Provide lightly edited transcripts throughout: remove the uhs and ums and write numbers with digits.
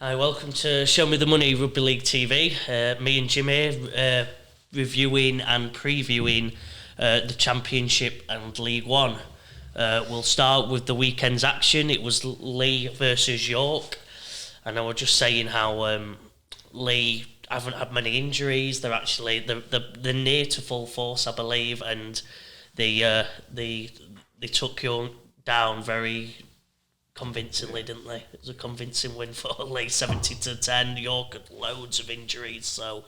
Hi, welcome to Show Me the Money Rugby League TV. Me and Jimmy reviewing and previewing the Championship and League One. We'll start with the weekend's action. It was Leigh versus York. And I was just saying how Leigh haven't had many injuries. They're near to full force, I believe, and they took York down very convincingly, didn't they? It was a convincing win for Leigh, 70-10. York had loads of injuries, so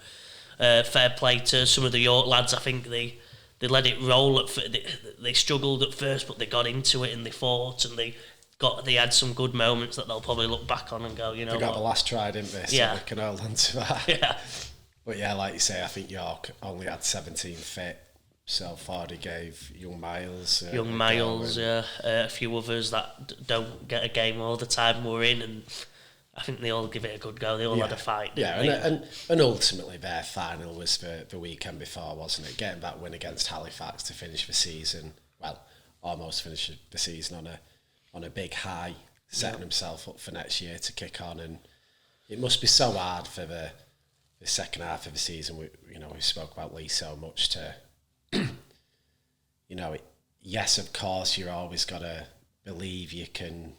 fair play to some of the York lads. I think they let it roll. They struggled at first, but they got into it and they fought and they had some good moments that they'll probably look back on and go, you know, they got the last try, didn't they? So they can hold on to that. Yeah. But yeah, like you say, I think York only had 17 fit. So far, he gave Young Miles. A few others that don't get a game all the time were in, and I think they all give it a good go. They all had a fight. Yeah, and ultimately their final was the weekend before, wasn't it? Getting that win against Halifax to finish the season, well, almost finish the season on a big high, setting himself up for next year to kick on. And it must be so hard for the second half of the season. We spoke about Leigh so much to. Yes, of course, you're always got to believe you can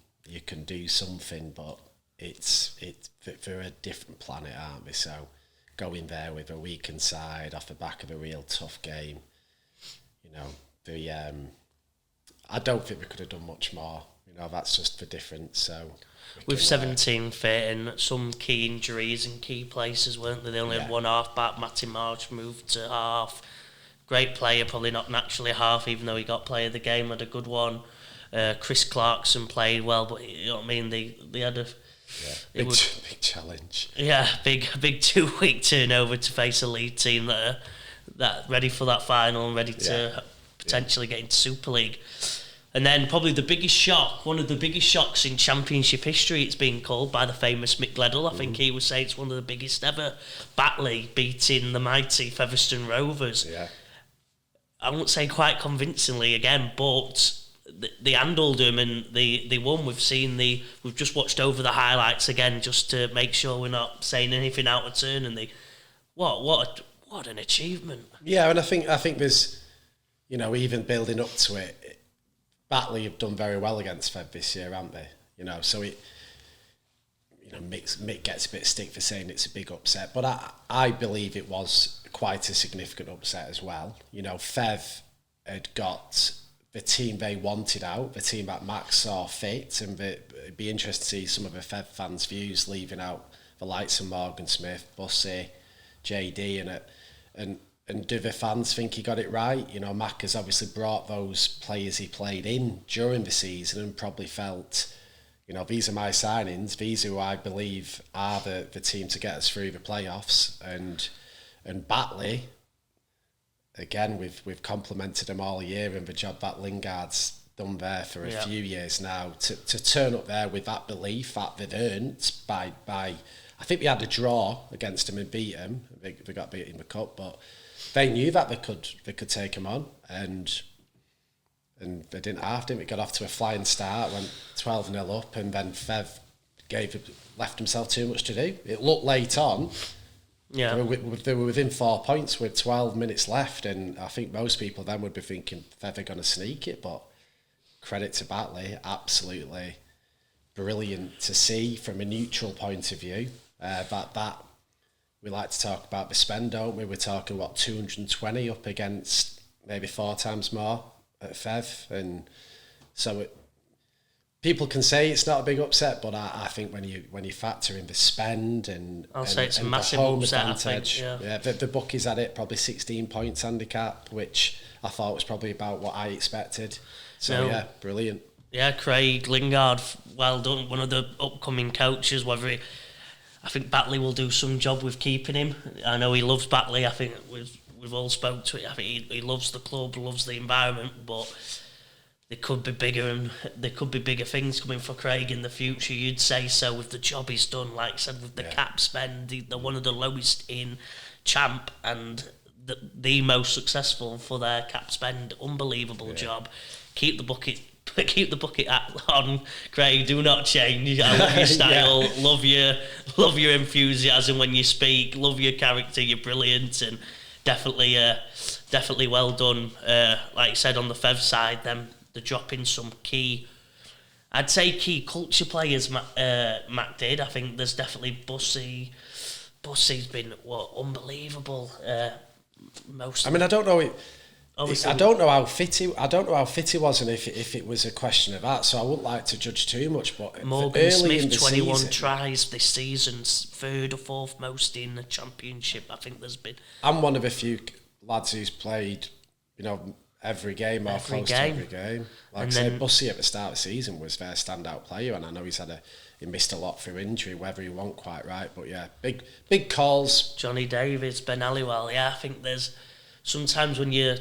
do something, but they're a different planet, aren't we? So going there with a weakened side off the back of a real tough game, I don't think we could have done much more. That's just the difference. So with 17 fit and some key injuries in key places, weren't they? They only had one half back. Matty March moved to half. Great player, probably not naturally half, even though he got player of the game, had a good one. Chris Clarkson played well, but you know what I mean, they had a big challenge. Yeah, big 2-week turnover to face a League team that ready for that final and ready to potentially get into Super League. And then probably the biggest shock, one of the biggest shocks in Championship history, it's been called by the famous Mick Gledhill. I think he would say it's one of the biggest ever. Batley beating the mighty Featherstone Rovers. Yeah. I won't say quite convincingly again, but they handled them and they won. We've just watched over the highlights again just to make sure we're not saying anything out of turn. And what an achievement! Yeah, and I think there's, even building up to it, Batley have done very well against Fed this year, haven't they? So it. Mick gets a bit of stick for saying it's a big upset, but I believe it was quite a significant upset as well. Fev had got the team they wanted out, the team that Max saw fit, and it'd be interesting to see some of the Fev fans' views, leaving out the likes of Morgan Smith, Bussy, JD, and do the fans think he got it right? Mac has obviously brought those players he played in during the season and probably felt, these are my signings. These who I believe are the team to get us through the playoffs. And Batley, again, we've complimented him all year and the job that Lingard's done there for a few years now. To turn up there with that belief that they'd earned by I think they had a draw against him and beat him. They got beat in the cup, but they knew that they could take him on and they didn't have to. It got off to a flying start, went 12-0 up, and then Fev left himself too much to do. It looked late on. Yeah, they were within 4 points with 12 minutes left, and I think most people then would be thinking Fev are going to sneak it. But credit to Batley, absolutely brilliant to see from a neutral point of view. That we like to talk about the spend, don't we? We're talking 220 up against maybe 4 times more at Fev, and so people can say it's not a big upset, but I think when you factor in the spend and I'll say it's a massive upset. Advantage, I think, the bookies had it probably 16 points handicap, which I thought was probably about what I expected. So brilliant. Yeah, Craig Lingard, well done. One of the upcoming coaches. I think Batley will do some job with keeping him. I know he loves Batley. I think we've all spoke to it. I think he loves the club, loves the environment, but there could be bigger things coming for Craig in the future. You'd say so with the job he's done. Like I said, with the cap spend, they're one of the lowest in Champ and the most successful for their cap spend. Unbelievable job. Keep the bucket But keep the bucket hat on, Craig. Do not change. I love your style. Yeah. Love your enthusiasm when you speak. Love your character. You're brilliant, and definitely well done. Like you said on the Fev side, they're dropping some key. I'd say key culture players. Mac did. I think there's definitely Bussy. Bussy's been unbelievable. I mean, I don't know. I don't know how fit he was, and if it was a question of that. So I wouldn't like to judge too much. But Morgan Smith, 21 tries this season, third or fourth most in the championship. I think there's been. I'm one of a few lads who's played, every game or close to every game. Like I said, Bussy at the start of the season was their standout player, and I know he missed a lot through injury, whether he wasn't quite right. But yeah, big calls. Johnny Davis, Ben Halliwell. Yeah, I think there's sometimes when you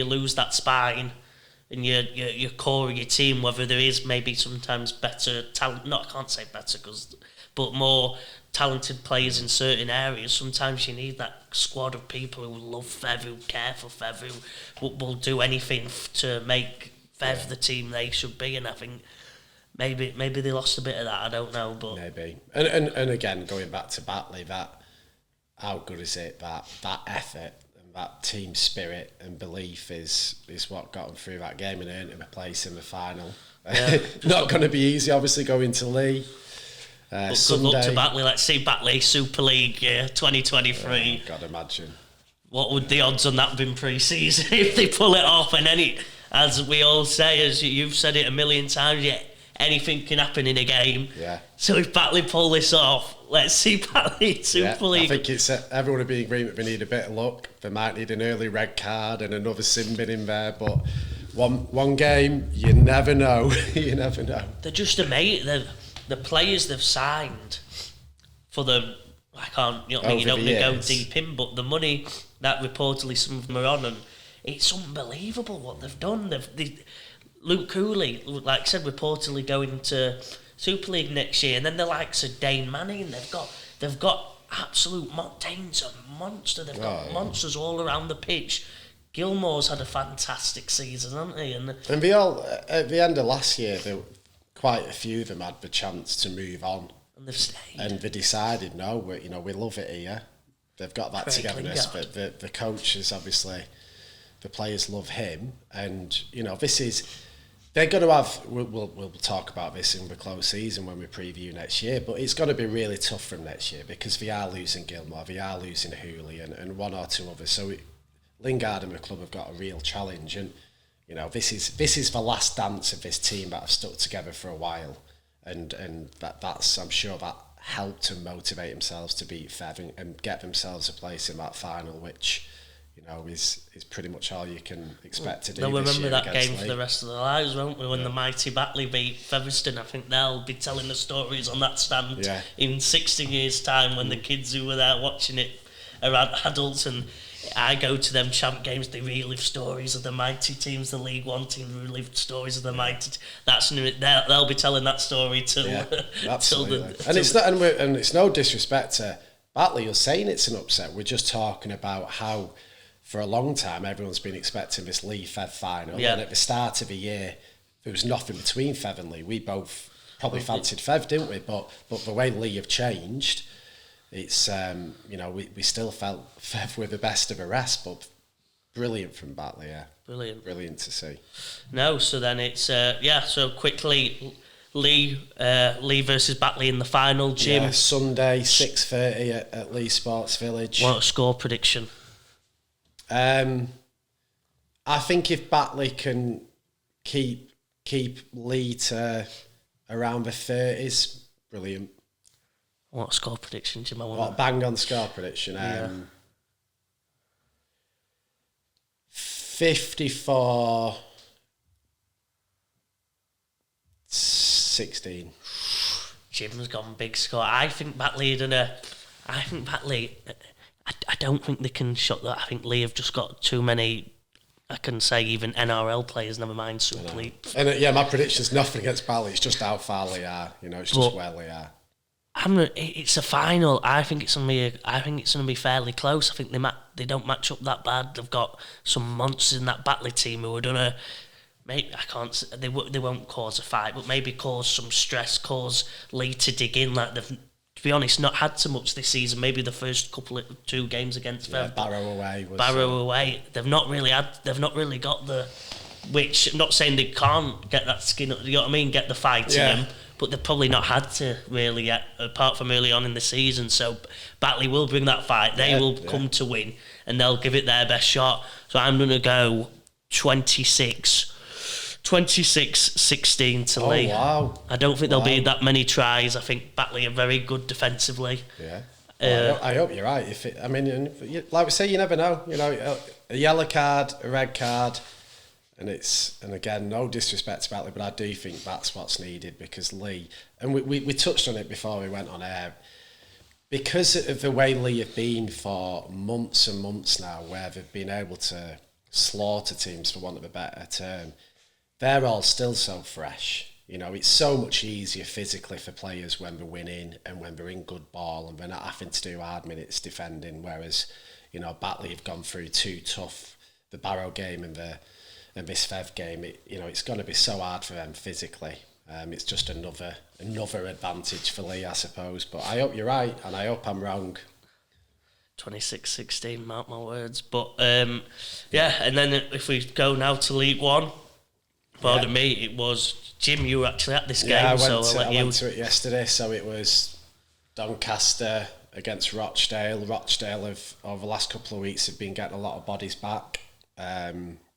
lose that spine in your core of your team, whether there is maybe sometimes better talent. No, I can't say better but more talented players in certain areas. Sometimes you need that squad of people who love Fev, who care for Fev, who will do anything to make Fev the team they should be. And I think maybe they lost a bit of that. I don't know, but maybe. And again, going back to Batley, how good is it that effort and that team spirit and belief is what got them through that game and earned them a place in the final. Yeah. Not going to be easy, obviously, going to Leigh. But good luck to Batley. Let's see Batley Super League 2023. God, imagine. What would the odds on that been pre-season if they pull it off? And as we all say, as you've said it a million times, anything can happen in a game. Yeah. So if Batley pull this off, let's see Batley Super League. I think it's everyone would be in agreement. They need a bit of luck. They might need an early red card and another sin bin in there, but one game, you never know. You never know. They're just amazing. The players they've signed for them, I can't, you don't want to go deep in, but the money that reportedly some of them are on, and it's unbelievable what they've done. Luke Cooley, like I said, reportedly going to Super League next year, and then the likes of Dane Manning, they've got absolute Dane's a monster. They've got monsters all around the pitch. Gilmore's had a fantastic season, hasn't he? And they all at the end of last year, quite a few of them had the chance to move on, and they've stayed. And they decided, no, we love it here. They've got that togetherness, but the coaches, obviously, the players love him, and they're going to have. We'll talk about this in the close season when we preview next year, but it's going to be really tough for them next year because they are losing Gilmore, they are losing Hooley, and one or two others. So Lingard and the club have got a real challenge, and this is the last dance of this team that have stuck together for a while, and that's I'm sure that helped to motivate themselves to beat Fev and get themselves a place in that final, which is pretty much all you can expect to do. They'll remember that game Leigh for the rest of their lives, won't we? When the mighty Batley beat Featherstone, I think they'll be telling the stories on that stand in 60 years' time when the kids who were there watching it are adults, and I go to them champ games. They relive stories of the mighty teams, the League One team relive stories of the mighty. They'll be telling that story till absolutely. And it's no disrespect to Batley. You're saying it's an upset. We're just talking about how, for a long time, everyone's been expecting this Leigh Fev final. And at the start of the year, there was nothing between Fev and Leigh. We both probably fancied Fev, didn't we? But the way Leigh have changed, it's we still felt Fev were the best of the rest, but brilliant from Batley, brilliant to see. No, so then it's so quickly Leigh versus Batley in the final, Jim. Sunday 6:30 at Leigh Sports Village. What a score prediction? I think if Batley can keep Leigh to around the 30s, brilliant. What score prediction, Jim? Bang on score prediction. 54-16. Jim's gone big score. I think Batley I don't think they can shut that. I think Leigh have just got too many. I can say even NRL players, never mind Super League. And my prediction's nothing against Batley. It's just how far they are. It's just where they are. It's a final. I think it's gonna be fairly close. I think they don't match up that bad. They've got some monsters in that Batley team who are maybe they won't cause a fight, but maybe cause some stress, cause Leigh to dig in. Like they've, to be honest, not had so much this season. Maybe the first two games against Fev. Barrow away. They've not really got the. Which I'm not saying they can't get that skin. You know what I mean? Get the fight in them. But they've probably not had to really yet, apart from early on in the season. So Batley will bring that fight. They will come to win, and they'll give it their best shot. So I'm going to go 26-16 to Leigh. Wow. I don't think there'll be that many tries. I think Batley are very good defensively. Yeah. I hope you're right. Like we say, you never know. You know, a yellow card, a red card. And again, no disrespect to Batley, but I do think that's what's needed, because Leigh, and we touched on it before we went on air, because of the way Leigh have been for months and months now, where they've been able to slaughter teams, for want of a better term, they're all still so fresh. You know, it's so much easier physically for players when they're winning and when they're in good ball and they're not having to do hard minutes defending, whereas, you know, Batley have gone through too tough, the Barrow game and this Fev game. It's going to be so hard for them physically. It's just another advantage for Leigh, I suppose. But I hope you're right, and I hope I'm wrong. 26-16, mark my words. But and then if we go now to League One, pardon me, it was Jim. You were actually at this game, I went to it yesterday. So it was Doncaster against Rochdale. Rochdale have, over the last couple of weeks, have been getting a lot of bodies back.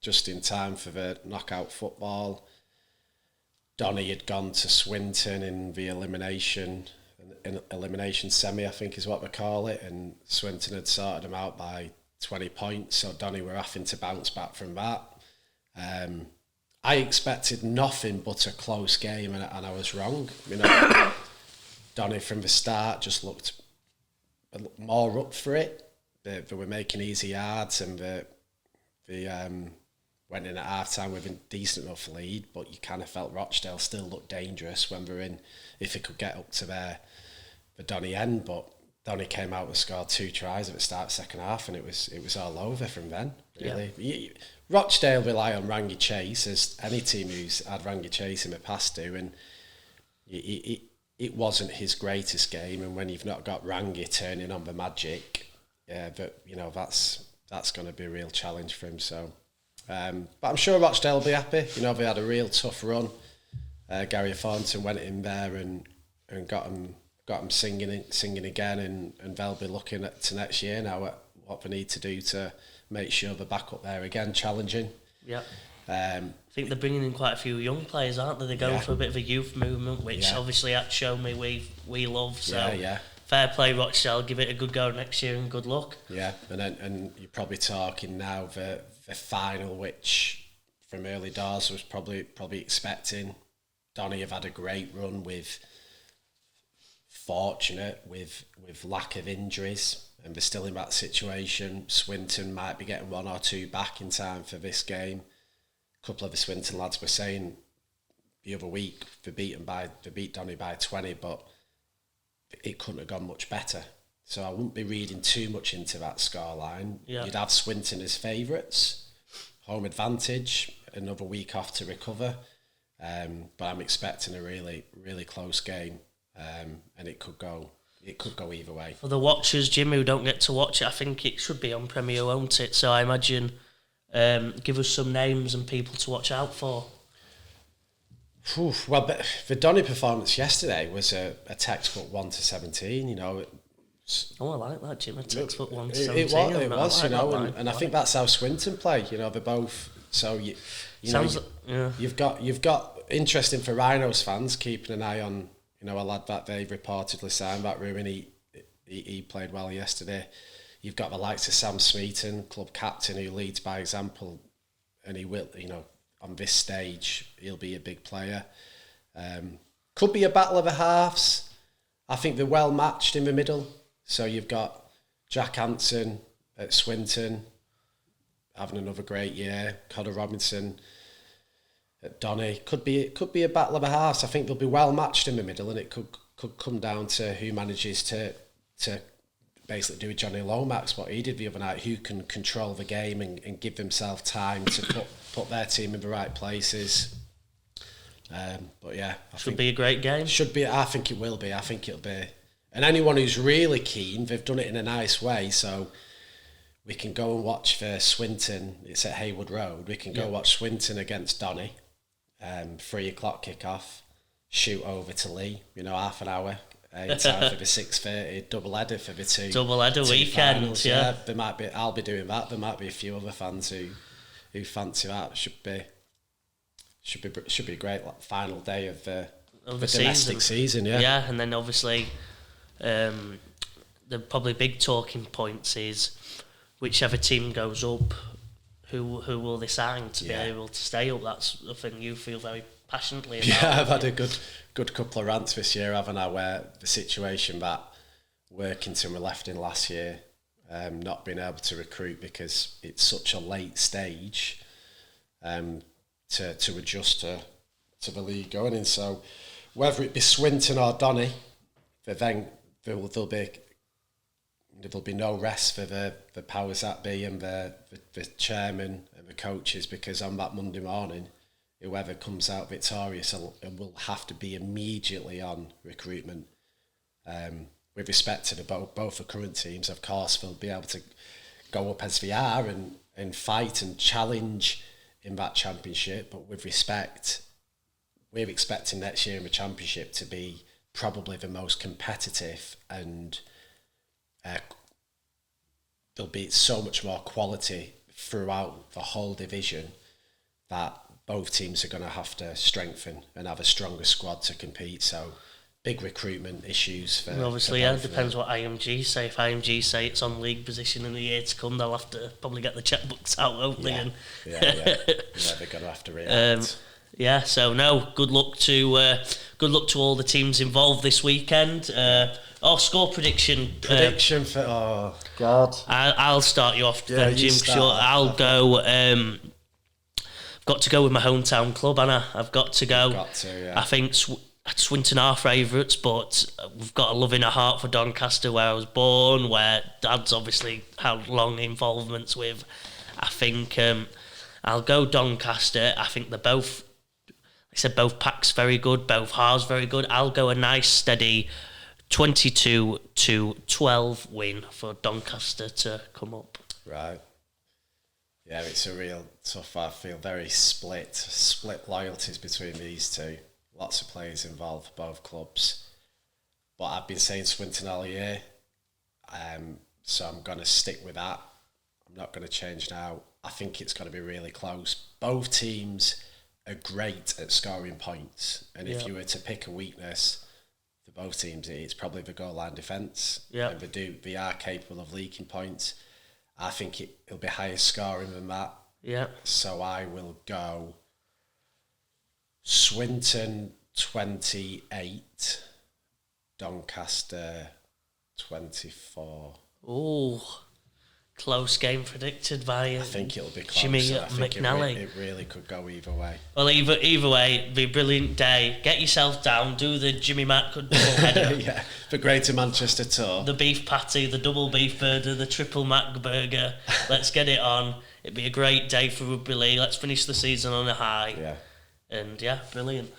Just in time for the knockout football. Donny had gone to Swinton in the elimination semi, I think is what they call it, and Swinton had sorted them out by 20 points, so Donny were having to bounce back from that. I expected nothing but a close game, and I was wrong. You know, Donny from the start just looked more up for it. They were making easy yards, and they went in at half time with a decent enough lead, but you kind of felt Rochdale still looked dangerous when they're in, if it could get up to the Donny end. But Donny came out and scored 2 tries at the start of the second half, and it was all over from then, really. Yeah. Rochdale rely on Rangi Chase, as any team who's had Rangi Chase in the past do, and it wasn't his greatest game, and when you've not got Rangi turning on the magic, but you know, that's going to be a real challenge for him. So, but I'm sure Rochdale will be happy. You know, they had a real tough run. Gary Thornton went in there and got them singing again, and they'll be looking to next year now at what they need to do to make sure they're back up there again, challenging. Yeah. I think they're bringing in quite a few young players, aren't they? They're going for a bit of a youth movement, which obviously at Show Me we love. So fair play, Rochdale. Give it a good go next year and good luck. Yeah, and you're probably talking now the final, which from early doors was probably expecting. Donny have had a great run fortunate with lack of injuries, and they're still in that situation. Swinton might be getting 1 or 2 back in time for this game. A couple of the Swinton lads were saying the other week they beat Donny by 20, but it couldn't have gone much better. So I wouldn't be reading too much into that scoreline. Yeah. You'd have Swinton as favourites, home advantage, another week off to recover. But I'm expecting a really, really close game, and it could go either way. For the watchers, Jim, who don't get to watch it, I think it should be on Premier, won't it? So I imagine, give us some names and people to watch out for. Well, the Donny performance yesterday was a textbook 1-17. You know. I like that, Jim. A textbook 1-17. It was, you know, and I think that's how Swinton play. You know, they're both. So you've got interesting for Rhinos fans, keeping an eye on, you know, a lad that they've reportedly signed, that Ruin. He played well yesterday. You've got the likes of Sam Smeaton, club captain, who leads by example, and he will, you know, on this stage, he'll be a big player. Could be a battle of the halves. I think they're well matched in the middle. So you've got Jack Hansen at Swinton having another great year. Connor Robinson at Donny. Could be a battle of the halves. I think they'll be well matched in the middle, and it could come down to who manages to basically do with Johnny Lomax, what he did the other night, who can control the game and give themselves time to put their team in the right places. But yeah, I should be a great game. Should be. I think it will be. I think it'll be. And anyone who's really keen, they've done it in a nice way, so we can go and watch for Swinton. It's at Haywood Road. We can go watch Swinton against Donny. 3 o'clock kick-off. Shoot over to Leigh. Half an hour. In time for the 6:30 double header for the two. Double header weekend. Finals. Yeah. There might be. I'll be doing that. There might be a few other fans who fancy that. Should be a great final day of the domestic season. Yeah, and then obviously. The probably big talking points is whichever team goes up, who will they sign to be able to stay up? That's the thing you feel very passionately about. Yeah, I've had a good couple of rants this year, haven't I, where the situation that Workington were left in last year, not being able to recruit because it's such a late stage to adjust to the league going in. So whether it be Swinton or Donny, there'll be no rest for the powers that be and the chairman and the coaches, because on that Monday morning, whoever comes out victorious will have to be immediately on recruitment. With respect to both the current teams, of course, they'll be able to go up as they are and fight and challenge in that championship. But with respect, we're expecting next year in the championship to be probably the most competitive, and there'll be so much more quality throughout the whole division that both teams are going to have to strengthen and have a stronger squad to compete. So big recruitment issues for. And obviously, it depends what IMG say. If IMG say it's on league position in the year to come, they'll have to probably get the checkbooks out, won't they? Yeah, they're going to have to react. So no, good luck to all the teams involved this weekend. Score prediction. For oh God, I'll start you off then, Jim. Sure, I'll go. I've got to go with my hometown club, Anna. I've got to go. I think Swinton are favourites, but we've got a love in our heart for Doncaster, where I was born, where Dad's obviously had long involvements with. I think I'll go Doncaster. I think they're both. I said both packs very good, both halves very good. I'll go a nice steady 22-12 win for Doncaster to come up. Right. Yeah, it's a real tough. I feel very split loyalties between these two. Lots of players involved for both clubs. But I've been saying Swinton all year, so I'm going to stick with that. I'm not going to change now. I think it's going to be really close. Both teams are great at scoring points, and if you were to pick a weakness for both teams, it's probably the goal line defence. And they are capable of leaking points. I think it'll be higher scoring than that. Yeah. So I will go Swinton 28, Doncaster 24. Oh, close game predicted by I think it'll be close. Jimmy McNally. It really could go either way. Well, either way, it'll be a brilliant day. Get yourself down, do the Jimmy Mac double header. The Greater Manchester Tour. The beef patty, the double beef burger, the triple Mac burger. Let's get it on. It'd be a great day for Rugby League. Let's finish the season on a high. Yeah. And brilliant.